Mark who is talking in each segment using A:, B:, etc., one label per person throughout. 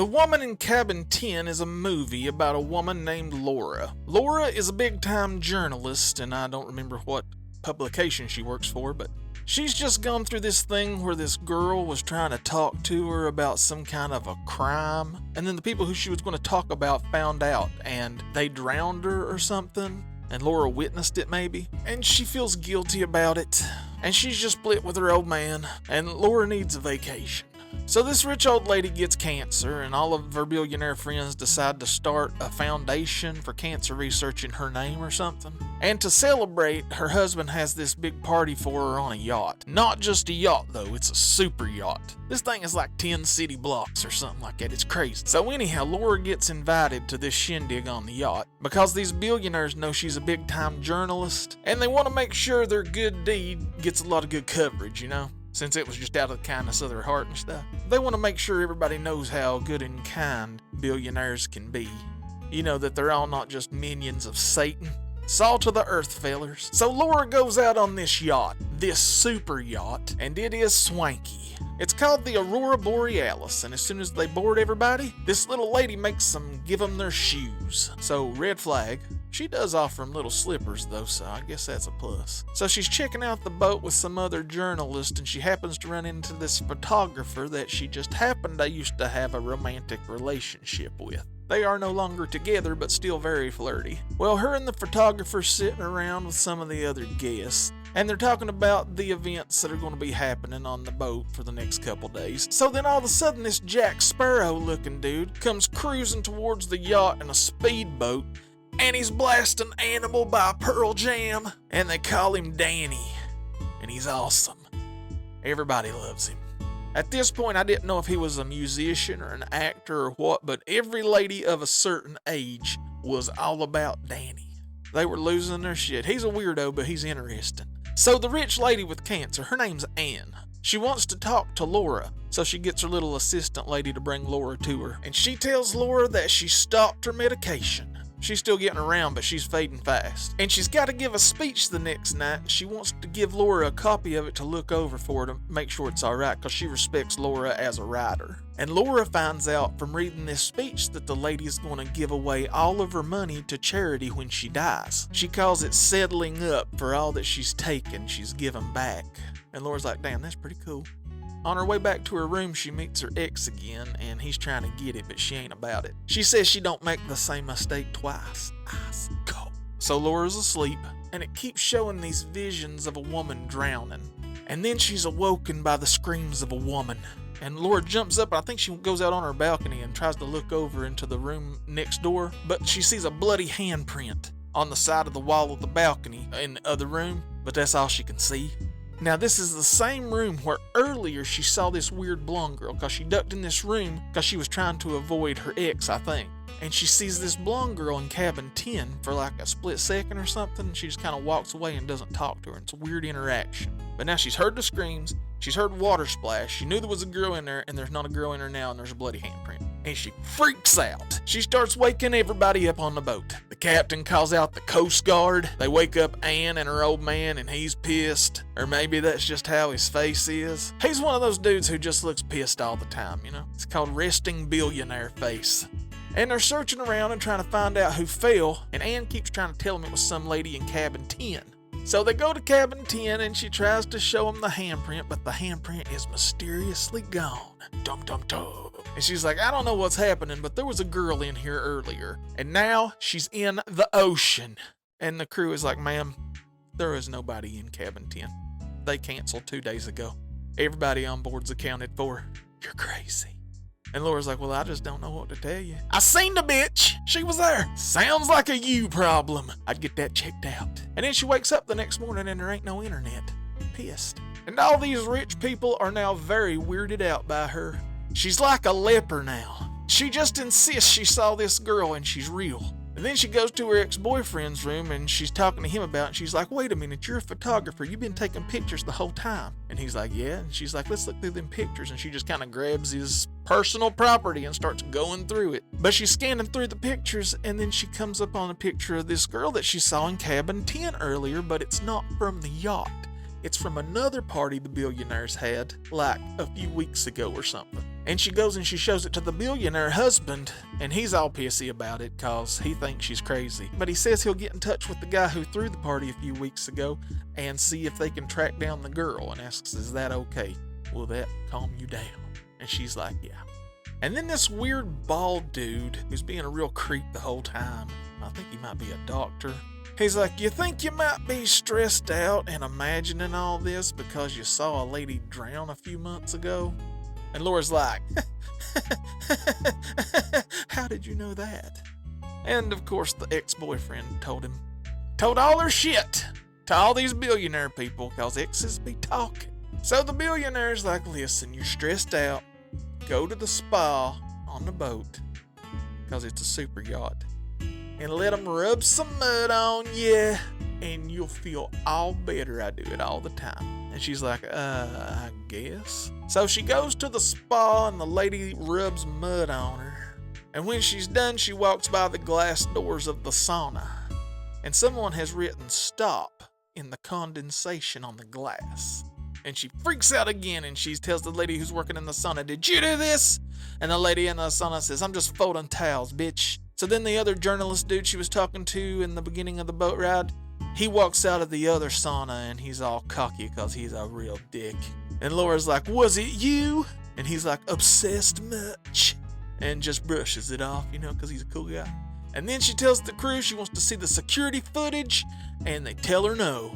A: The Woman in Cabin 10 is a movie about a woman named Laura. Laura is a big-time journalist, and I don't remember what publication she works for, but she's just gone through this thing where this girl was trying to talk to her about some kind of a crime, and then the people who she was going to talk about found out, and they drowned her or something, and Laura witnessed it maybe, and she feels guilty about it, and she's just split with her old man, and Laura needs a vacation. So this rich old lady gets cancer, and all of her billionaire friends decide to start a foundation for cancer research in her name or something. And to celebrate, her husband has this big party for her on a yacht. Not just a yacht though, it's a super yacht. This thing is like 10 city blocks or something like that, it's crazy. So anyhow, Laura gets invited to this shindig on the yacht because these billionaires know she's a big time journalist, and they want to make sure their good deed gets a lot of good coverage, you know? Since it was just out of the kindness of their heart and stuff. They want to make sure everybody knows how good and kind billionaires can be. You know, that they're all not just minions of Satan. Salt of the earth, fellers. So Laura goes out on this yacht, this super yacht, and it is swanky. It's called the Aurora Borealis, and as soon as they board everybody, this little lady makes them give them their shoes. So, red flag. She does offer them little slippers though, so I guess that's a plus. So she's checking out the boat with some other journalists, and she happens to run into this photographer that she just happened to used to have a romantic relationship with. They are no longer together, but still very flirty. Well, her and the photographer sitting around with some of the other guests, and they're talking about the events that are going to be happening on the boat for the next couple days. So then all of a sudden this Jack Sparrow looking dude comes cruising towards the yacht in a speedboat, and he's blasting Animal by Pearl Jam, and they call him Danny, and he's awesome. Everybody loves him. At this point, I didn't know if he was a musician or an actor or what, but every lady of a certain age was all about Danny. They were losing their shit. He's a weirdo, but he's interesting. So the rich lady with cancer, her name's Anne. She wants to talk to Laura, so she gets her little assistant lady to bring Laura to her, and she tells Laura that she stopped her medication. She's still getting around, but she's fading fast. And she's got to give a speech the next night, and she wants to give Laura a copy of it to look over for her to make sure it's alright, because she respects Laura as a writer. And Laura finds out from reading this speech that the lady is going to give away all of her money to charity when she dies. She calls it settling up for all that she's taken, she's given back. And Laura's like, damn, that's pretty cool. On her way back to her room, she meets her ex again, and he's trying to get it, but she ain't about it. She says she don't make the same mistake twice. Ice cold. So Laura's asleep, and it keeps showing these visions of a woman drowning. And then she's awoken by the screams of a woman. And Laura jumps up, and I think she goes out on her balcony and tries to look over into the room next door, but she sees a bloody handprint on the side of the wall of the balcony in the other room, but that's all she can see. Now, this is the same room where earlier she saw this weird blonde girl, because she ducked in this room because she was trying to avoid her ex, I think. And she sees this blonde girl in cabin 10 for like a split second or something, and she just kind of walks away and doesn't talk to her. It's a weird interaction. But now she's heard the screams, she's heard water splash, she knew there was a girl in there, and there's not a girl in there now, and there's a bloody handprint. And she freaks out. She starts waking everybody up on the boat. The captain calls out the Coast Guard. They wake up Anne and her old man, and he's pissed. Or maybe that's just how his face is. He's one of those dudes who just looks pissed all the time, you know? It's called resting billionaire face. And they're searching around and trying to find out who fell, and Anne keeps trying to tell him it was some lady in cabin 10. So they go to cabin 10, and she tries to show him the handprint, but the handprint is mysteriously gone. Dum dum dum. And she's like, I don't know what's happening, but there was a girl in here earlier, and now she's in the ocean. And the crew is like, ma'am, there is nobody in cabin 10. They canceled 2 days ago. Everybody on board's accounted for. You're crazy. And Laura's like, well, I just don't know what to tell you. I seen the bitch. She was there. Sounds like a you problem. I'd get that checked out. And then she wakes up the next morning and there ain't no internet. Pissed. And all these rich people are now very weirded out by her. She's like a leper now. She just insists she saw this girl and she's real. And then she goes to her ex-boyfriend's room and she's talking to him about it. And she's like, wait a minute, you're a photographer. You've been taking pictures the whole time. And he's like, yeah. And she's like, let's look through them pictures. And she just kind of grabs his personal property and starts going through it. But she's scanning through the pictures, and then she comes up on a picture of this girl that she saw in cabin 10 earlier, but it's not from the yacht. It's from another party the billionaires had, like a few weeks ago or something. And she goes and she shows it to the billionaire husband, and he's all pissy about it because he thinks she's crazy. But he says he'll get in touch with the guy who threw the party a few weeks ago and see if they can track down the girl, and asks, is that okay? Will that calm you down? And she's like, yeah. And then this weird bald dude who's being a real creep the whole time, I think he might be a doctor, he's like, you think you might be stressed out and imagining all this because you saw a lady drown a few months ago? And Laura's like, how did you know that? And of course the ex-boyfriend told all her shit to all these billionaire people because exes be talking. So the billionaire's like, listen, you're stressed out. Go to the spa on the boat because it's a super yacht and let them rub some mud on you and you'll feel all better. I do it all the time. And she's like, I guess. So she goes to the spa and the lady rubs mud on her. And when she's done, she walks by the glass doors of the sauna. And someone has written stop in the condensation on the glass. And she freaks out again and she tells the lady who's working in the sauna, did you do this? And the lady in the sauna says, I'm just folding towels, bitch. So then the other journalist dude she was talking to in the beginning of the boat ride, he walks out of the other sauna and he's all cocky because he's a real dick. And Laura's like, was it you? And he's like, obsessed much? And just brushes it off, because he's a cool guy. And then she tells the crew she wants to see the security footage, and they tell her no.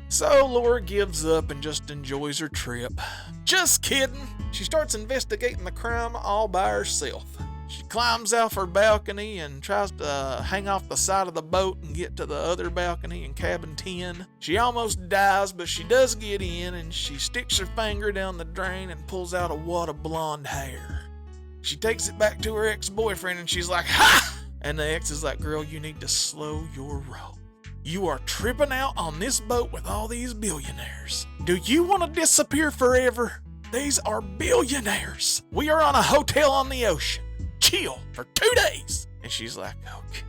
A: So Laura gives up and just enjoys her trip. Just kidding. She starts investigating the crime all by herself. She climbs off her balcony and tries to hang off the side of the boat and get to the other balcony in cabin 10. She almost dies, but she does get in, and she sticks her finger down the drain and pulls out a wad of blonde hair. She takes it back to her ex-boyfriend and she's like, ha! And the ex is like, girl, you need to slow your roll. You are tripping out on this boat with all these billionaires. Do you want to disappear forever? These are billionaires. We are on a hotel on the ocean. Chill for 2 days. And she's like, okay.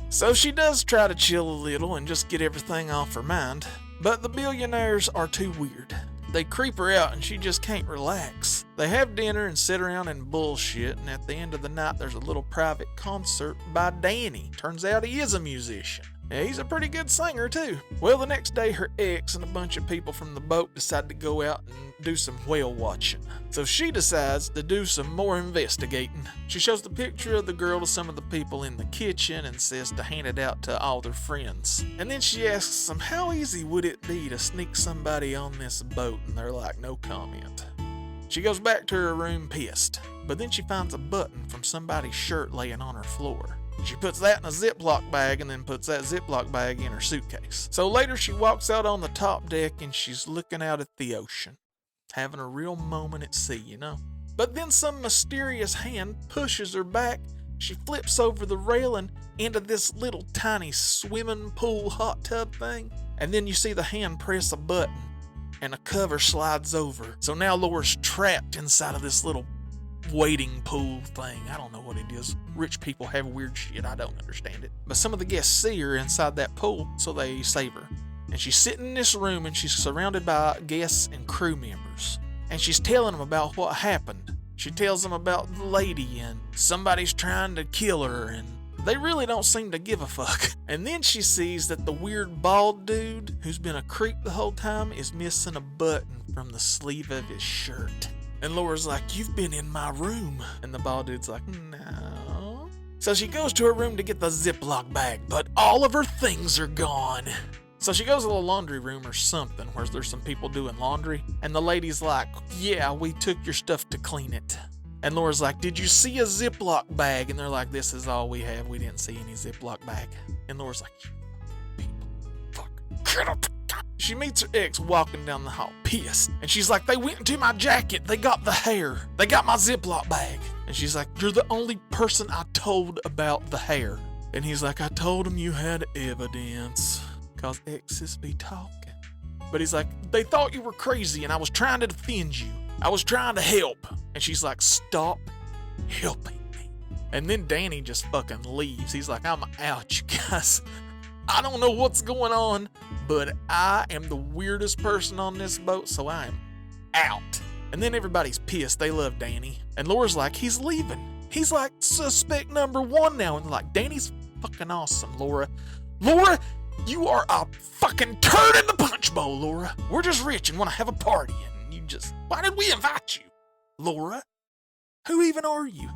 A: So she does try to chill a little and just get everything off her mind. But the billionaires are too weird. They creep her out and she just can't relax. They have dinner and sit around and bullshit, and at the end of the night there's a little private concert by Danny. Turns out he is a musician. Yeah, he's a pretty good singer too. Well, the next day her ex and a bunch of people from the boat decide to go out and do some whale watching. So she decides to do some more investigating. She shows the picture of the girl to some of the people in the kitchen and says to hand it out to all their friends. And then she asks them, how easy would it be to sneak somebody on this boat? And they're like, no comment. She goes back to her room pissed, but then she finds a button from somebody's shirt laying on her floor. She puts that in a Ziploc bag and then puts that Ziploc bag in her suitcase. So later she walks out on the top deck and she's looking out at the ocean, having a real moment at sea, But then some mysterious hand pushes her back. She flips over the railing into this little tiny swimming pool hot tub thing. And then you see the hand press a button and a cover slides over. So now Laura's trapped inside of this little wading pool thing. I don't know what it is. Rich people have weird shit. I don't understand it. But some of the guests see her inside that pool, so they save her. And she's sitting in this room and she's surrounded by guests and crew members. And she's telling them about what happened. She tells them about the lady and somebody's trying to kill her, and they really don't seem to give a fuck. And then she sees that the weird bald dude who's been a creep the whole time is missing a button from the sleeve of his shirt. And Laura's like, you've been in my room. And the bald dude's like, no. So she goes to her room to get the Ziploc bag, but all of her things are gone. So she goes to the laundry room or something where there's some people doing laundry. And the lady's like, yeah, we took your stuff to clean it. And Laura's like, did you see a Ziploc bag? And they're like, this is all we have. We didn't see any Ziploc bag. And Laura's like, you people, fuck, get up. She meets her ex walking down the hall, pissed. And she's like, they went into my jacket. They got the hair. They got my Ziploc bag. And she's like, you're the only person I told about the hair. And he's like, I told them you had evidence. Because exes be talking. But he's like, they thought you were crazy and I was trying to defend you. I was trying to help. And she's like, stop helping me. And then Danny just fucking leaves. He's like, I'm out, you guys. I don't know what's going on, but I am the weirdest person on this boat, so I am out. And then everybody's pissed. They love Danny. And Laura's like, he's leaving. He's like suspect number one now. And like, Danny's fucking awesome, Laura. Laura, you are a fucking turd in the punch bowl, Laura. We're just rich and want to have a party. And you just, why did we invite you? Laura? Who even are you?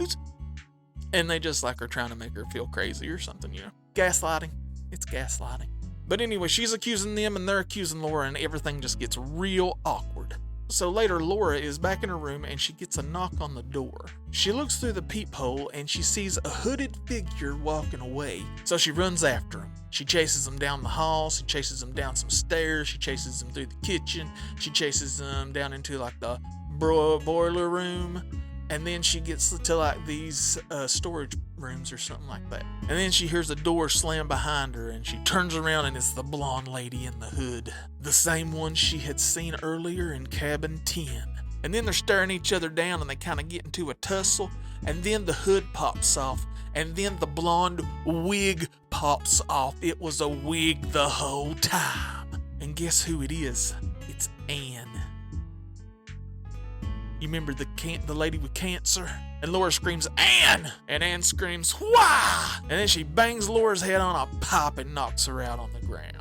A: And they just like are trying to make her feel crazy or something, you know? Gaslighting. It's gaslighting. But anyway, she's accusing them and they're accusing Laura and everything just gets real awkward. So later, Laura is back in her room and she gets a knock on the door. She looks through the peephole and she sees a hooded figure walking away. So she runs after him. She chases him down the hall. She chases him down some stairs. She chases him through the kitchen. She chases him down into like the boiler room. And then she gets to like these storage rooms or something like that. And then she hears a door slam behind her and she turns around and it's the blonde lady in the hood. The same one she had seen earlier in cabin 10. And then they're staring each other down and they kind of get into a tussle. And then the hood pops off. And then the blonde wig pops off. It was a wig the whole time. And guess who it is? It's Anne. You remember the lady with cancer? And Laura screams, Anne! And Anne screams, why? And then she bangs Laura's head on a pipe and knocks her out on the ground.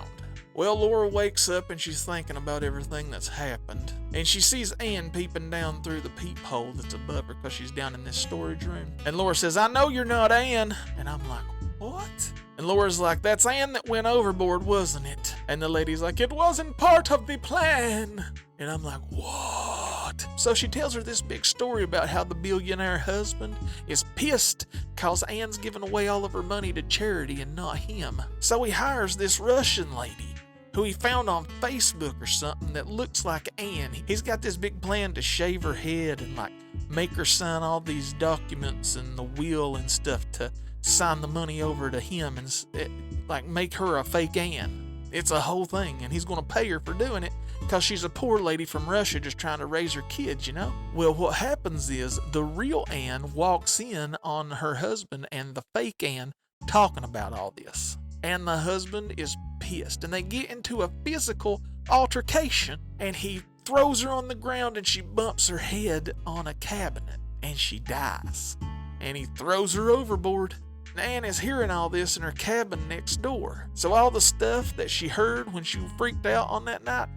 A: Well, Laura wakes up and she's thinking about everything that's happened. And she sees Anne peeping down through the peephole that's above her because she's down in this storage room. And Laura says, I know you're not Anne. And I'm like, what? And Laura's like, that's Anne that went overboard, wasn't it? And the lady's like, it wasn't part of the plan. And I'm like, what? So she tells her this big story about how the billionaire husband is pissed because Anne's giving away all of her money to charity and not him. So he hires this Russian lady who he found on Facebook or something that looks like Anne. He's got this big plan to shave her head and like make her sign all these documents and the will and stuff to sign the money over to him and like make her a fake Anne. It's a whole thing, and he's going to pay her for doing it because she's a poor lady from Russia just trying to raise her kids, you know? Well, what happens is the real Anne walks in on her husband and the fake Anne talking about all this. And the husband is pissed, and they get into a physical altercation, and he throws her on the ground and she bumps her head on a cabinet, and she dies. And he throws her overboard. Anne is hearing all this in her cabin next door. So all the stuff that she heard when she freaked out on that night,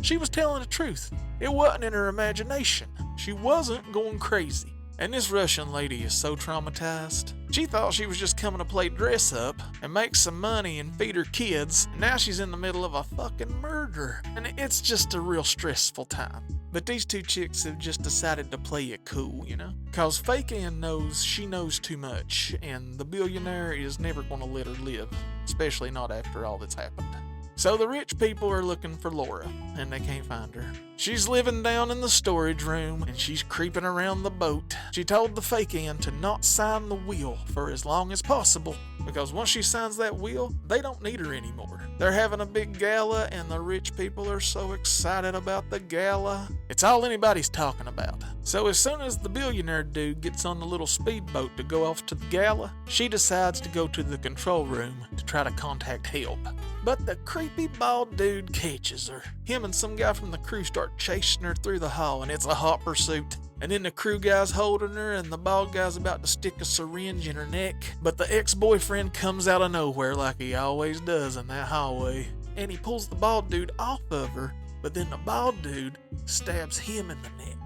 A: she was telling the truth. It wasn't in her imagination. She wasn't going crazy. And this Russian lady is so traumatized. She thought she was just coming to play dress up and make some money and feed her kids. And now she's in the middle of a fucking murder. And it's just a real stressful time. But these two chicks have just decided to play it cool, you know? Cause fake Anne knows she knows too much. And the billionaire is never going to let her live. Especially not after all that's happened. So the rich people are looking for Laura, and they can't find her. She's living down in the storage room, and she's creeping around the boat. She told the fake Anne to not sign the will for as long as possible, because once she signs that will, they don't need her anymore. They're having a big gala, and the rich people are so excited about the gala. It's all anybody's talking about. So as soon as the billionaire dude gets on the little speedboat to go off to the gala, she decides to go to the control room to try to contact help. But the creepy bald dude catches her. Him and some guy from the crew start chasing her through the hall, and it's a hot pursuit. And then the crew guy's holding her, and the bald guy's about to stick a syringe in her neck. But the ex-boyfriend comes out of nowhere like he always does in that hallway. And he pulls the bald dude off of her, but then the bald dude stabs him in the neck.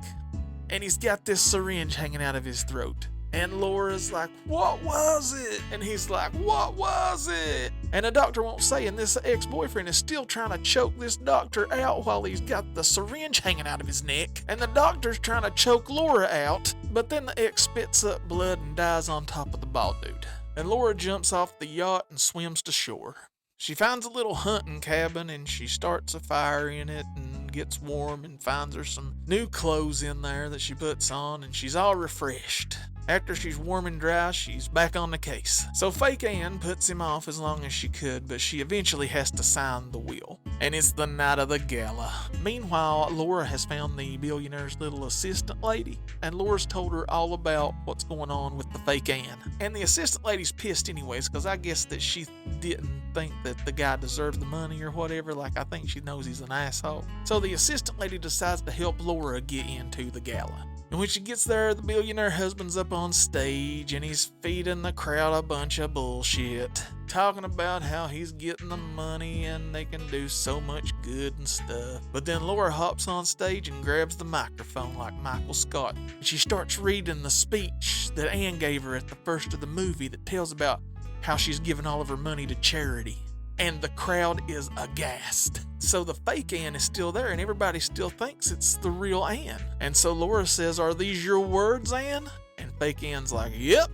A: And he's got this syringe hanging out of his throat. And Laura's like, what was it? And he's like, what was it? And the doctor won't say, and this ex-boyfriend is still trying to choke this doctor out while he's got the syringe hanging out of his neck. And the doctor's trying to choke Laura out, but then the ex spits up blood and dies on top of the bald dude. And Laura jumps off the yacht and swims to shore. She finds a little hunting cabin and she starts a fire in it and gets warm and finds her some new clothes in there that she puts on, and she's all refreshed. After she's warm and dry, she's back on the case. So Fake Ann puts him off as long as she could, but she eventually has to sign the will. And it's the night of the gala. Meanwhile, Laura has found the billionaire's little assistant lady, and Laura's told her all about what's going on with the Fake Ann. And the assistant lady's pissed anyways, because I guess that she didn't think that the guy deserved the money or whatever. Like, I think she knows he's an asshole. So the assistant lady decides to help Laura get into the gala. And when she gets there, the billionaire husband's up on stage and he's feeding the crowd a bunch of bullshit, talking about how he's getting the money and they can do so much good and stuff. But then Laura hops on stage and grabs the microphone like Michael Scott, and she starts reading the speech that Ann gave her at the first of the movie that tells about how she's given all of her money to charity. And the crowd is aghast. So the fake Ann is still there and everybody still thinks it's the real Ann. And so Laura says, "Are these your words, Ann?" And fake Ann's like, "Yep."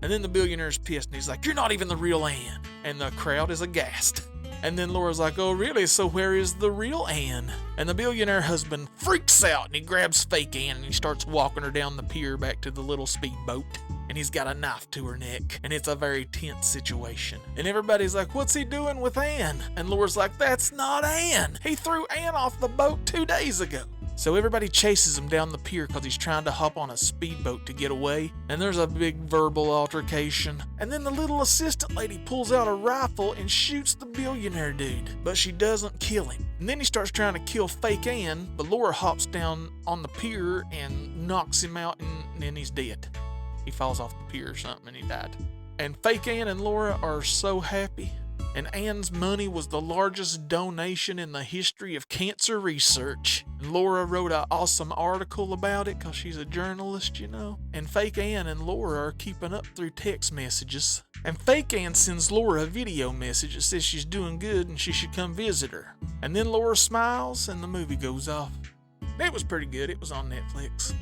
A: And then the billionaire's pissed and he's like, "You're not even the real Ann." And the crowd is aghast. And then Laura's like, "Oh really? So where is the real Ann?" And the billionaire husband freaks out and he grabs fake Ann and he starts walking her down the pier back to the little speedboat. And he's got a knife to her neck, and it's a very tense situation. And everybody's like, "What's he doing with Ann?" And Laura's like, "That's not Ann. He threw Ann off the boat 2 days ago." So everybody chases him down the pier because he's trying to hop on a speedboat to get away. And there's a big verbal altercation. And then the little assistant lady pulls out a rifle and shoots the billionaire dude. But she doesn't kill him. And then he starts trying to kill fake Ann, but Laura hops down on the pier and knocks him out, and then he's dead. He falls off the pier or something and he died. And fake Ann and Laura are so happy. And Ann's money was the largest donation in the history of cancer research. And Laura wrote an awesome article about it because she's a journalist, you know. And fake Ann and Laura are keeping up through text messages. And fake Ann sends Laura a video message that says she's doing good and she should come visit her. And then Laura smiles and the movie goes off. It was pretty good. It was on Netflix.